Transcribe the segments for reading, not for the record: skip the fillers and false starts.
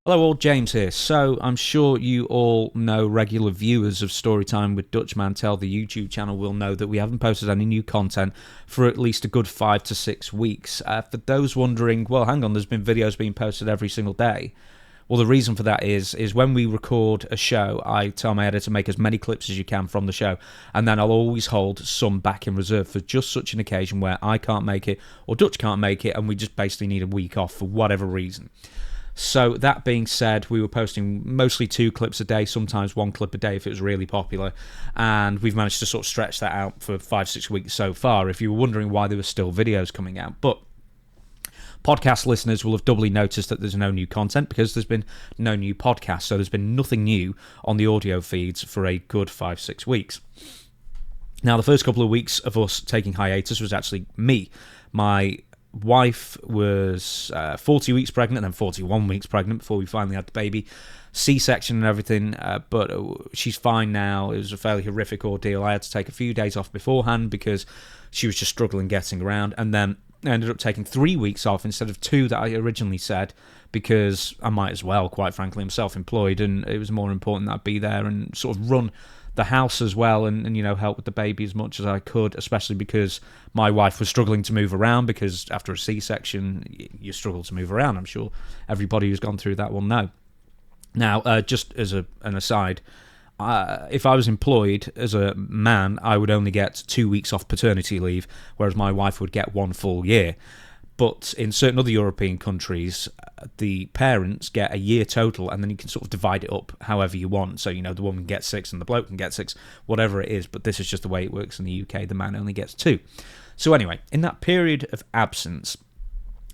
Hello all, James here. So, I'm sure you all know, regular viewers of Storytime with Dutch Mantell, the YouTube channel, will know that we haven't posted any new content for at least a good 5 to 6 weeks. For those wondering, well, hang on, there's been videos being posted every single day. Well, the reason for that is when we record a show, I tell my editor to make as many clips as you can from the show, and then I'll always hold some back in reserve for just such an occasion where I can't make it, or Dutch can't make it, and we just basically need a week off for whatever reason. So that being said, we were posting mostly 2 clips a day, sometimes 1 clip a day if it was really popular, and we've managed to sort of stretch that out for 5-6 weeks so far, if you were wondering why there were still videos coming out. But podcast listeners will have doubly noticed that there's no new content because there's been no new podcast, so there's been nothing new on the audio feeds for a good 5-6 weeks. Now, the first couple of weeks of us taking hiatus was actually me. My wife was 40 weeks pregnant and then 41 weeks pregnant before we finally had the baby. C-section and everything, but she's fine now. It was a fairly horrific ordeal. I had to take a few days off beforehand because she was just struggling getting around, and then I ended up taking 3 weeks off instead of 2 that I originally said, because I might as well, quite frankly. I'm self-employed and it was more important that I be there and sort of run the house as well, and you know, help with the baby as much as I could, especially because my wife was struggling to move around, because after a C-section you struggle to move around. I'm sure everybody who's gone through that will know. Now, just as an aside, if I was employed as a man, I would only get 2 weeks off paternity leave, whereas my wife would get 1 full year. But in certain other European countries, the parents get a year total, and then you can sort of divide it up however you want. So, you know, the woman gets 6 and the bloke can get 6, whatever it is. But this is just the way it works in the UK. The man only gets 2. So anyway, in that period of absence,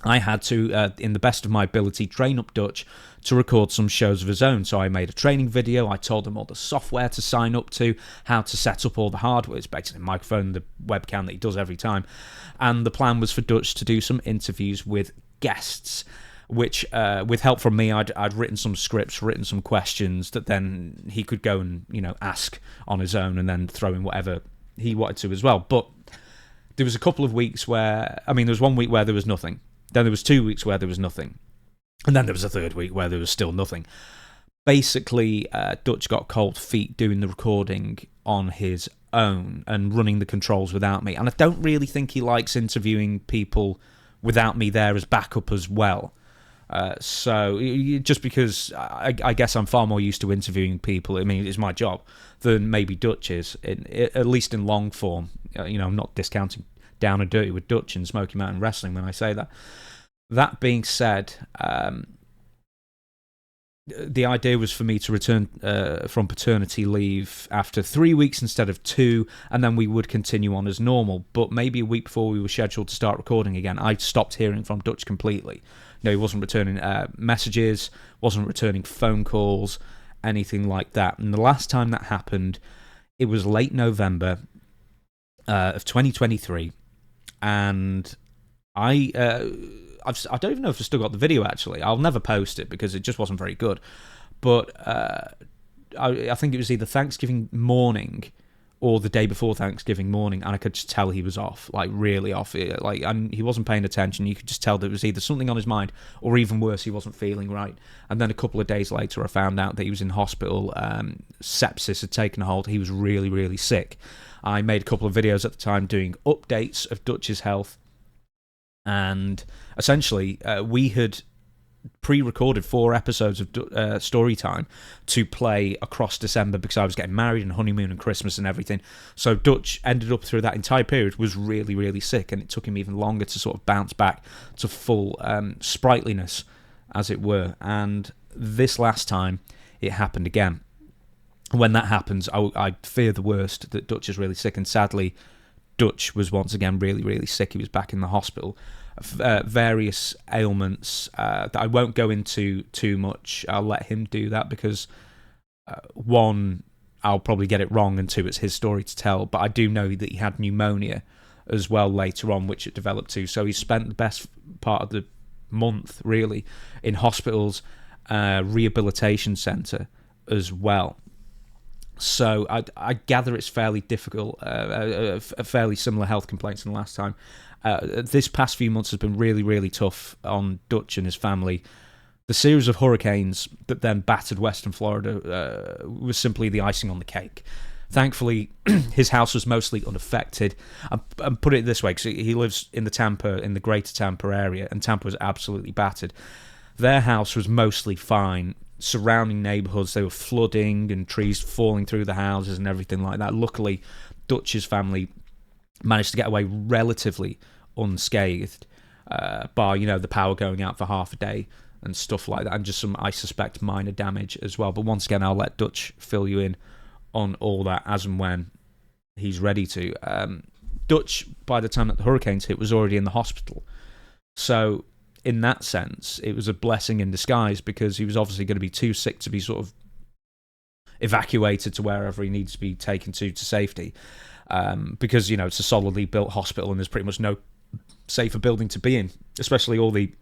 I had to, in the best of my ability, train up Dutch to record some shows of his own. So I made a training video. I told him all the software to sign up to, how to set up all the hardware. It's basically the microphone, the webcam that he does every time. And the plan was for Dutch to do some interviews with guests, which, with help from me, I'd written some scripts, written some questions that then he could go and, you know, ask on his own, and then throw in whatever he wanted to as well. But there was a couple of weeks where, there was 1 week where there was nothing. Then there was 2 weeks where there was nothing. And then there was a 3rd week where there was still nothing. Basically, Dutch got cold feet doing the recording on his own and running the controls without me. And I don't really think he likes interviewing people without me there as backup as well. So just because I guess I'm far more used to interviewing people, it's my job, than maybe Dutch is, at least in long form. You know, I'm not discounting Down and Dirty with Dutch and Smoky Mountain Wrestling when I say that. That being said, the idea was for me to return from paternity leave after 3 weeks instead of 2, and then we would continue on as normal. But maybe a week before we were scheduled to start recording again, I stopped hearing from Dutch completely. No, he wasn't returning messages, wasn't returning phone calls, anything like that. And the last time that happened, it was late November of 2023, and I don't even know if I've still got the video, actually. I'll never post it because it just wasn't very good. But I think it was either Thanksgiving morning or the day before Thanksgiving morning, and I could just tell he was off, like really off. He wasn't paying attention. You could just tell there was either something on his mind, or even worse, he wasn't feeling right. And then a couple of days later, I found out that he was in hospital. Sepsis had taken a hold. He was really, really sick. I made a couple of videos at the time doing updates of Dutch's health. And essentially, we had pre-recorded 4 episodes of Storytime to play across December, because I was getting married and honeymoon and Christmas and everything. So Dutch ended up through that entire period was really, really sick, and it took him even longer to sort of bounce back to full sprightliness, as it were. And this last time, it happened again. When that happens, I fear the worst, that Dutch is really sick, and sadly, Dutch was once again really, really sick. He was back in the hospital. Various ailments that I won't go into too much. I'll let him do that because, 1, I'll probably get it wrong, and 2, it's his story to tell. But I do know that he had pneumonia as well later on, which it developed to. So he spent the best part of the month, really, in hospitals, rehabilitation centre as well. So I gather it's fairly difficult, a fairly similar health complaints than last time. This past few months has been really, really tough on Dutch and his family The series of hurricanes that then battered western Florida was simply the icing on the cake. Thankfully, his house was mostly unaffected. And put it this way, because he lives in the greater Tampa area, and Tampa was absolutely battered. Their house was mostly fine. Surrounding neighborhoods, they were flooding and trees falling through the houses and everything like that. Luckily, Dutch's family managed to get away relatively unscathed, bar, the power going out for half a day and stuff like that, and just some, I suspect, minor damage as well. But once again, I'll let Dutch fill you in on all that as and when he's ready to. Dutch, by the time that the hurricanes hit, was already in the hospital. So, in that sense, it was a blessing in disguise, because he was obviously going to be too sick to be sort of evacuated to wherever he needs to be taken to safety. Because, it's a solidly built hospital and there's pretty much no safer building to be in, especially all the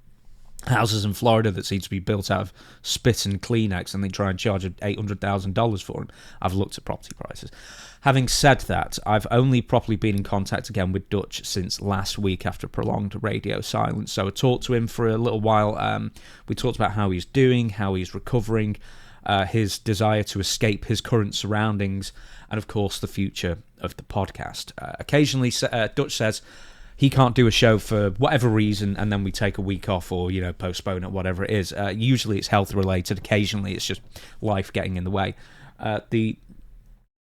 houses in Florida that seem to be built out of spit and Kleenex, and they try and charge $800,000 for them. I've looked at property prices. Having said that, I've only properly been in contact again with Dutch since last week after prolonged radio silence. So I talked to him for a little while. We talked about how he's doing, how he's recovering, his desire to escape his current surroundings, and of course the future of the podcast. Occasionally, Dutch says he can't do a show for whatever reason, and then we take a week off or, postpone it, whatever it is. Usually it's health related. Occasionally it's just life getting in the way. The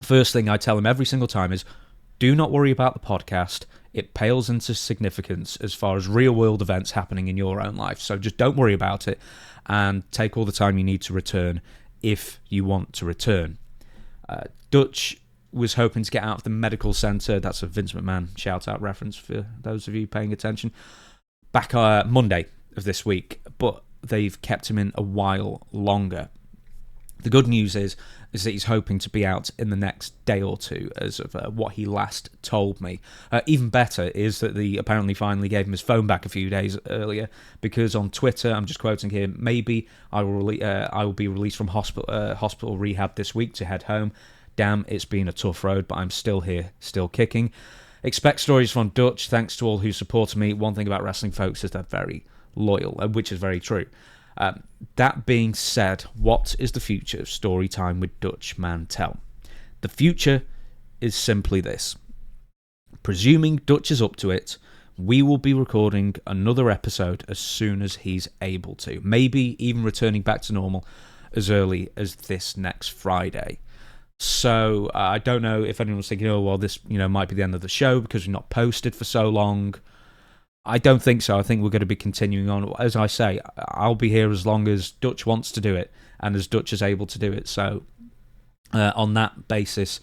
first thing I tell him every single time is, do not worry about the podcast. It pales into significance as far as real world events happening in your own life. So just don't worry about it, and take all the time you need to return if you want to return. Dutch was hoping to get out of the medical centre. That's a Vince McMahon shout-out reference for those of you paying attention. Back Monday of this week, but they've kept him in a while longer. The good news is that he's hoping to be out in the next day or two, as of what he last told me. Even better is that they apparently finally gave him his phone back a few days earlier, because on Twitter, I'm just quoting here, maybe I will be released from hospital rehab this week to head home. Damn, it's been a tough road, but I'm still here, still kicking. Expect stories from Dutch. Thanks to all who supported me. One thing about wrestling folks is they're very loyal, which is very true. That being said, what is the future of Storytime with Dutch Mantell? The future is simply this. Presuming Dutch is up to it, we will be recording another episode as soon as he's able to. Maybe even returning back to normal as early as this next Friday. So I don't know if anyone's thinking, this might be the end of the show because we've not posted for so long. I don't think so. I think we're going to be continuing on. As I say, I'll be here as long as Dutch wants to do it and as Dutch is able to do it. So on that basis,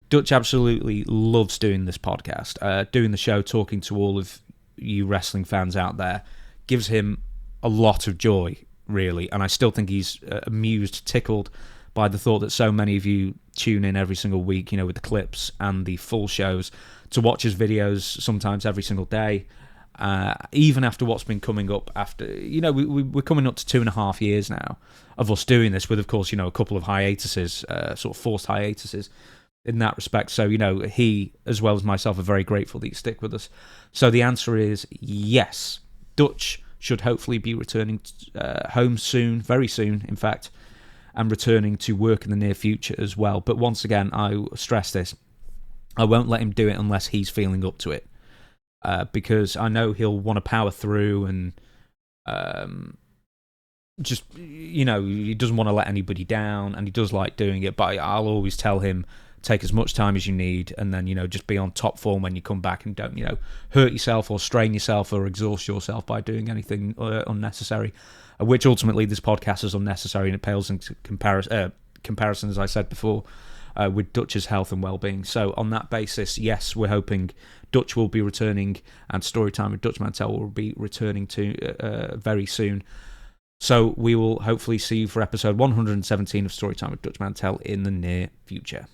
Dutch absolutely loves doing this podcast. Doing the show, talking to all of you wrestling fans out there, gives him a lot of joy, really. And I still think he's amused, tickled by the thought that so many of you tune in every single week, with the clips and the full shows, to watch his videos sometimes every single day. Even after what's been coming up after, we're coming up to 2.5 years now of us doing this, with, of course, a couple of hiatuses, sort of forced hiatuses in that respect. So, he, as well as myself, are very grateful that you stick with us. So the answer is yes. Dutch should hopefully be returning home soon, very soon, in fact, and returning to work in the near future as well. But once again, I stress this, I won't let him do it unless he's feeling up to it. Because I know he'll want to power through and just, he doesn't want to let anybody down, and he does like doing it, but I'll always tell him, take as much time as you need, and then, just be on top form when you come back, and don't, hurt yourself or strain yourself or exhaust yourself by doing anything unnecessary, which ultimately this podcast is unnecessary, and it pales into comparison, as I said before, with Dutch's health and well-being. So on that basis, yes, we're hoping Dutch will be returning, and Storytime with Dutch Mantell will be returning to very soon. So we will hopefully see you for episode 117 of Storytime with Dutch Mantell in the near future.